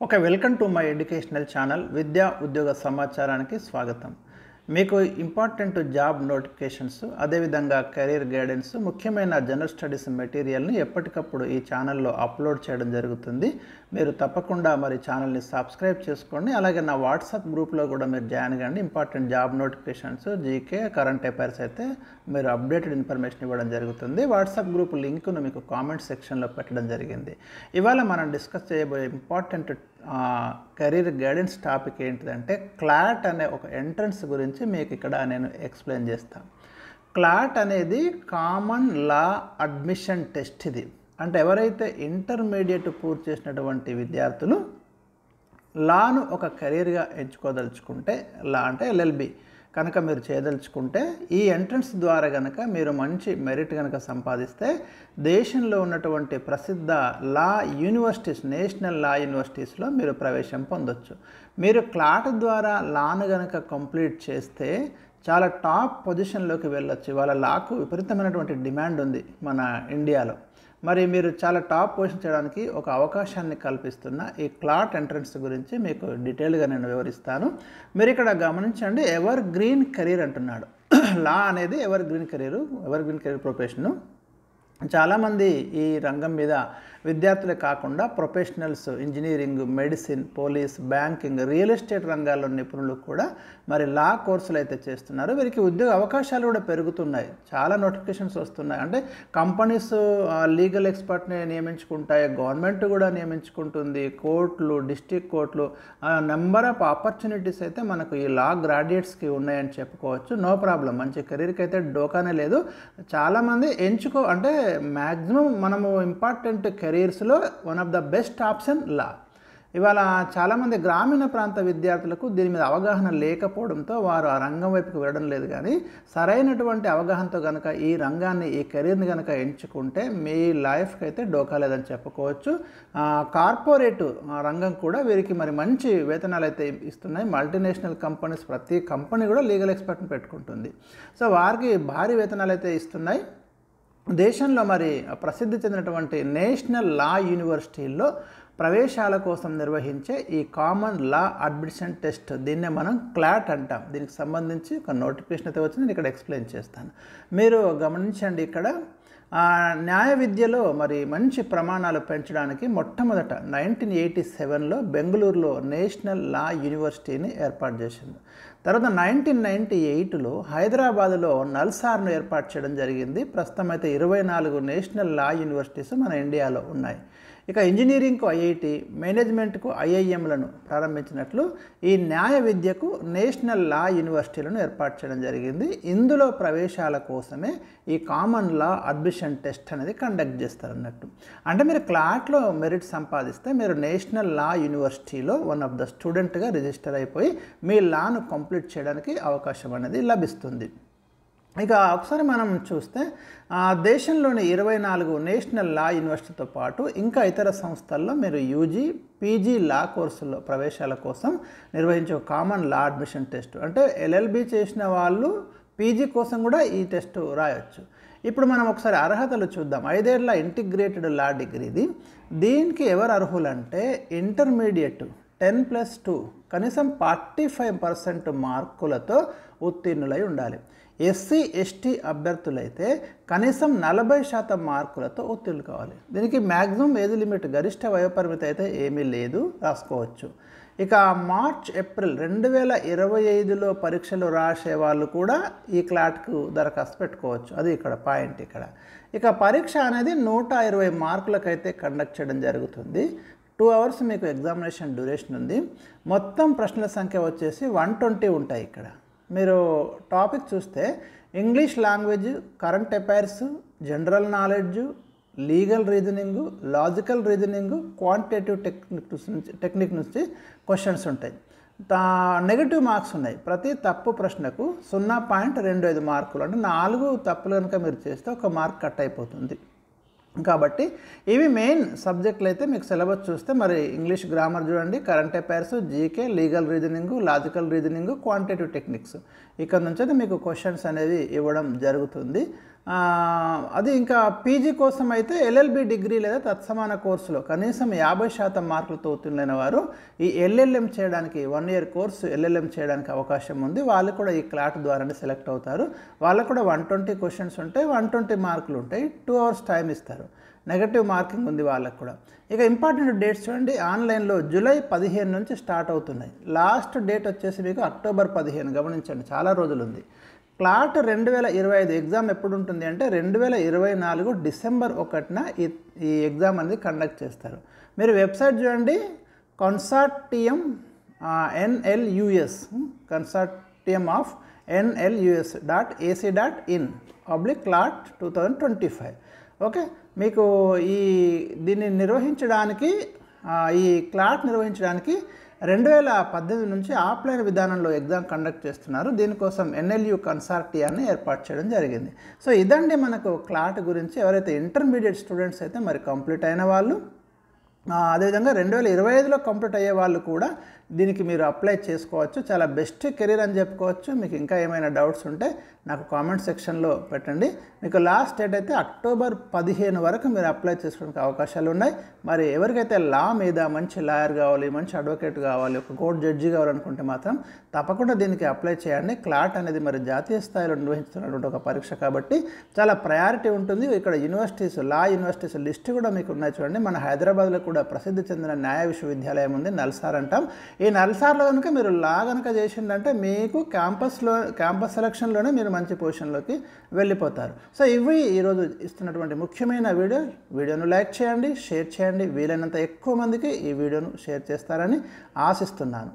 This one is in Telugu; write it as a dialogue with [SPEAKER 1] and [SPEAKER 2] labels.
[SPEAKER 1] Okay, welcome to my educational channel విద్యా ఉద్యోగ సమాచారానికి స్వాగతం. మీకు ఇంపార్టెంట్ జాబ్ నోటిఫికేషన్స్, అదేవిధంగా కెరీర్ గైడెన్స్, ముఖ్యమైన జనరల్ స్టడీస్ మెటీరియల్ని ఎప్పటికప్పుడు ఈ ఛానల్లో అప్లోడ్ చేయడం జరుగుతుంది. మీరు తప్పకుండా మరి ఛానల్ని సబ్స్క్రైబ్ చేసుకోండి. అలాగే నా వాట్సాప్ గ్రూప్లో కూడా మీరు జాయిన్ కండి. Important job notifications, GK, current affairs అయితే మీరు అప్డేటెడ్ ఇన్ఫర్మేషన్ ఇవ్వడం జరుగుతుంది. వాట్సాప్ గ్రూప్ లింక్ను మీకు కామెంట్ సెక్షన్లో పెట్టడం జరిగింది. ఇవాళ మనం డిస్కస్ చేయబోయే ఇంపార్టెంట్ కెరీర్ గైడెన్స్ టాపిక్ ఏంటిదంటే క్లాట్ అనే ఒక ఎంట్రన్స్ గురించి మీకు ఇక్కడ నేను ఎక్స్ప్లెయిన్ చేస్తాను. క్లాట్ అనేది కామన్ లా అడ్మిషన్ టెస్ట్. ఇది అంటే ఎవరైతే ఇంటర్మీడియట్ పూర్తి చేసినటువంటి విద్యార్థులు లాను ఒక కెరీర్గా ఎంచుకోదలుచుకుంటే, లా అంటే ఎల్ఎల్బి కనుక మీరు చేయదలుచుకుంటే, ఈ ఎంట్రన్స్ ద్వారా కనుక మీరు మంచి మెరిట్ కనుక సంపాదిస్తే దేశంలో ఉన్నటువంటి ప్రసిద్ధ లా యూనివర్సిటీస్, నేషనల్ లా యూనివర్సిటీస్లో మీరు ప్రవేశం పొందొచ్చు. మీరు క్లాట్ ద్వారా లాను కనుక కంప్లీట్ చేస్తే చాలా టాప్ పొజిషన్లోకి వెళ్ళొచ్చు. ఇవాళ లాకు విపరీతమైనటువంటి డిమాండ్ ఉంది మన ఇండియాలో. మరి మీరు చాలా టాప్ పొజిషన్ చేయడానికి ఒక అవకాశాన్ని కల్పిస్తున్న ఈ క్లాట్ ఎంట్రన్స్ గురించి మీకు డీటెయిల్గా నేను వివరిస్తాను. మీరు ఇక్కడ గమనించండి, ఎవర్ గ్రీన్ కెరీర్ అంటున్నాడు. లా అనేది ఎవర్ గ్రీన్ కెరీర్ ప్రొఫెషను. చాలామంది ఈ రంగం మీద విద్యార్థులే కాకుండా professionals, engineering, medicine, police, banking, real estate రంగాల్లో నిపుణులు కూడా మరి లా కోర్సులు అయితే చేస్తున్నారు. వీరికి ఉద్యోగ అవకాశాలు కూడా పెరుగుతున్నాయి. చాలా నోటిఫికేషన్స్ వస్తున్నాయి. అంటే కంపెనీస్ లీగల్ ఎక్స్పర్ట్ని నియమించుకుంటాయి, గవర్నమెంట్ కూడా నియమించుకుంటుంది, కోర్టులు, డిస్ట్రిక్ట్ కోర్టులు, నెంబర్ ఆఫ్ ఆపర్చునిటీస్ అయితే మనకు ఈ లా గ్రాడ్యుయేట్స్కి ఉన్నాయని చెప్పుకోవచ్చు. నో ప్రాబ్లం, మంచి కెరీర్కి అయితే డోకానే లేదు. చాలామంది అంటే మ్యాక్సిమం మనము ఇంపార్టెంట్ కెరీర్స్లో one of the best option లా. ఇవాళ చాలామంది గ్రామీణ ప్రాంత విద్యార్థులకు దీని మీద అవగాహన లేకపోవడంతో వారు ఆ రంగం వైపుకి వెళ్ళడం లేదు. కానీ సరైనటువంటి అవగాహనతో కనుక ఈ రంగాన్ని, ఈ కెరీర్ని కనుక ఎంచుకుంటే మీ లైఫ్కి అయితే డోకా లేదని చెప్పుకోవచ్చు. కార్పొరేట్ రంగం కూడా వీరికి మరి మంచి వేతనాలు అయితే ఇస్తున్నాయి. మల్టీనేషనల్ కంపెనీస్, ప్రతి కంపెనీ కూడా లీగల్ ఎక్స్పర్ట్ని పెట్టుకుంటుంది. సో వారికి భారీ వేతనాలు అయితే ఇస్తున్నాయి. దేశంలో మరి ప్రసిద్ధి చెందినటువంటి నేషనల్ లా యూనివర్సిటీల్లో ప్రవేశాల కోసం నిర్వహించే ఈ కామన్ లా అడ్మిషన్ టెస్ట్, దీన్నే మనం క్లాట్ అంటాం. దీనికి సంబంధించి ఒక నోటిఫికేషన్ అయితే వచ్చింది, నేను ఇక్కడ ఎక్స్ప్లెయిన్ చేస్తాను. మీరు గమనించండి, ఇక్కడ న్యాయ విద్యలో మరి మంచి ప్రమాణాలు పెంచడానికి మొట్టమొదట 1987లో బెంగళూరులో నేషనల్ లా యూనివర్సిటీని ఏర్పాటు చేసింది. తర్వాత 1998లో హైదరాబాదులో నల్సార్ను ఏర్పాటు చేయడం జరిగింది. ప్రస్తుతం అయితే 24 నేషనల్ లా యూనివర్సిటీస్ మన ఇండియాలో ఉన్నాయి. ఇక ఇంజనీరింగ్కు ఐఐటి, మేనేజ్మెంట్కు ఐఐఎంలను ప్రారంభించినట్లు ఈ న్యాయ విద్యకు నేషనల్ లా యూనివర్సిటీలను ఏర్పాటు చేయడం జరిగింది. ఇందులో ప్రవేశాల కోసమే ఈ కామన్ లా అడ్మిషన్ టెస్ట్ అనేది కండక్ట్ చేస్తారన్నట్టు. అంటే మీరు క్లాట్లో మెరిట్ సంపాదిస్తే మీరు నేషనల్ లా యూనివర్సిటీలో వన్ ఆఫ్ ద స్టూడెంట్గా రిజిస్టర్ అయిపోయి మీ లాను కంప్లీట్ చేయడానికి అవకాశం అనేది లభిస్తుంది. ఇక ఒకసారి మనం చూస్తే దేశంలోని 24 నేషనల్ లా యూనివర్సిటీతో పాటు ఇంకా ఇతర సంస్థల్లో మీరు యూజీ, పీజీ లా కోర్సుల్లో ప్రవేశాల కోసం నిర్వహించే కామన్ లా అడ్మిషన్ టెస్ట్. అంటే ఎల్ఎల్బి చేసిన వాళ్ళు పీజీ కోసం కూడా ఈ టెస్ట్ రాయొచ్చు. ఇప్పుడు మనం ఒకసారి అర్హతలు చూద్దాం. 5 ఏళ్ల ఇంటిగ్రేటెడ్ లా డిగ్రీది. దీనికి ఎవరు అర్హులంటే ఇంటర్మీడియట్ 10+2 కనీసం 45% మార్కులతో ఉత్తీర్ణులై ఉండాలి. ఎస్సీ, ఎస్టీ అభ్యర్థులైతే కనీసం 40% మార్కులతో ఉత్తీర్ణులు కావాలి. దీనికి మ్యాక్సిమం ఏజ్ లిమిట్, గరిష్ట వయోపరిమితి అయితే ఏమీ లేదు, రాసుకోవచ్చు. ఇక మార్చ్, ఏప్రిల్ 2025లో పరీక్షలు రాసే వాళ్ళు కూడా ఈ క్లాట్కు దరఖాస్తు పెట్టుకోవచ్చు. అది ఇక్కడ పాయింట్. ఇక పరీక్ష అనేది 120 మార్కులకైతే కండక్ట్ చేయడం జరుగుతుంది. 2 అవర్స్ మీకు ఎగ్జామినేషన్ డ్యూరేషన్ ఉంది. మొత్తం ప్రశ్నల సంఖ్య వచ్చేసి 120 ఉంటాయి. ఇక్కడ మీరు టాపిక్ చూస్తే English language, current affairs, general knowledge, legal reasoning, logical reasoning, quantitative technique నుంచి క్వశ్చన్స్ ఉంటాయి. నెగటివ్ మార్క్స్ ఉన్నాయి. ప్రతి తప్పు ప్రశ్నకు 0.25 మార్కులు. అంటే 4 తప్పులు కనుక మీరు చేస్తే 1 మార్క్ కట్ అయిపోతుంది. కాబట్టి ఇవి మెయిన్ సబ్జెక్టులు. అయితే మీకు సిలబస్ చూస్తే మరి ఇంగ్లీష్ గ్రామర్ చూడండి, current affairs, GK, legal reasoning, logical reasoning, quantitative techniques. ఇక్కడ నుంచి అయితే మీకు క్వశ్చన్స్ అనేవి ఇవ్వడం జరుగుతుంది. అది ఇంకా పీజీ కోసం అయితే ఎల్ఎల్బి డిగ్రీ లేదా తత్సమాన కోర్సులో కనీసం 50% మార్కులతో ఉత్తీర్ణులైన వారు ఈ ఎల్ఎల్ఎం చేయడానికి 1 ఇయర్ కోర్సు ఎల్ఎల్ఎం చేయడానికి అవకాశం ఉంది. వాళ్ళు కూడా ఈ క్లాట్ ద్వారానే సెలెక్ట్ అవుతారు. వాళ్ళకు కూడా 120 క్వశ్చన్స్ ఉంటాయి, 120 మార్కులు ఉంటాయి, 2 hours టైం ఇస్తారు. నెగటివ్ మార్కింగ్ ఉంది వాళ్ళకు కూడా. ఇక ఇంపార్టెంట్ డేట్స్ చూడండి, ఆన్లైన్లో జూలై 15 నుంచి స్టార్ట్ అవుతున్నాయి. లాస్ట్ డేట్ వచ్చేసి మీకు అక్టోబర్ 15, గమనించండి, చాలా రోజులు ఉంది. క్లాట్ 2025 ఎగ్జామ్ ఎప్పుడు ఉంటుంది అంటే 2024 డిసెంబర్ 1న ఈ ఎగ్జామ్ అనేది కండక్ట్ చేస్తారు. మీరు వెబ్సైట్ చూడండి, consortium NLUS consortium of NLUS.ac.in /CLAT 2025. Okay, మీకు దీన్ని నిర్వహించడానికి ఈ క్లాట్ నిర్వహించడానికి 2018 నుంచి ఆఫ్లైన్ విధానంలో ఎగ్జామ్ కండక్ట్ చేస్తున్నారు. దీనికోసం NLU కన్సార్టియాన్ని ఏర్పాటు చేయడం జరిగింది. సో ఇదండి మనకు క్లాట్ గురించి. ఎవరైతే ఇంటర్మీడియట్ స్టూడెంట్స్ అయితే మరి కంప్లీట్ అయిన వాళ్ళు, అదేవిధంగా 2025లో కంప్లీట్ అయ్యే వాళ్ళు కూడా దీనికి మీరు అప్లై చేసుకోవచ్చు. చాలా బెస్ట్ కెరీర్ అని చెప్పుకోవచ్చు. మీకు ఇంకా ఏమైనా డౌట్స్ ఉంటే నాకు కామెంట్ సెక్షన్లో పెట్టండి. మీకు లాస్ట్ డేట్ అయితే అక్టోబర్ 15 వరకు మీరు అప్లై చేసుకోవడానికి అవకాశాలు ఉన్నాయి. మరి ఎవరికైతే లా మీద మంచి లాయర్ కావాలి, మంచి అడ్వకేట్ కావాలి, ఒక కోర్టు జడ్జి కావాలనుకుంటే మాత్రం తప్పకుండా దీనికి అప్లై చేయండి. క్లాట్ అనేది మరి జాతీయ స్థాయిలో నిర్వహిస్తున్నటువంటి ఒక పరీక్ష కాబట్టి చాలా ప్రయారిటీ ఉంటుంది. ఇక్కడ యూనివర్సిటీస్, లా యూనివర్సిటీస్ లిస్ట్ కూడా మీకు ఉన్నాయి చూడండి. మన హైదరాబాద్లో కూడా ప్రసిద్ధి చెందిన న్యాయ విశ్వవిద్యాలయం ఉంది, నల్సార్ అంటాం. ఈ నల్సార్లో కనుక మీరు లా కనుక చేసిందంటే మీకు క్యాంపస్ సెలక్షన్లోనే మీరు మంచి పొజిషన్లోకి వెళ్ళిపోతారు. సో ఇవి ఈరోజు ఇస్తున్నటువంటి ముఖ్యమైన వీడియోను లైక్ చేయండి, షేర్ చేయండి. వీలైనంత ఎక్కువ మందికి ఈ వీడియోను షేర్ చేస్తారని ఆశిస్తున్నాను.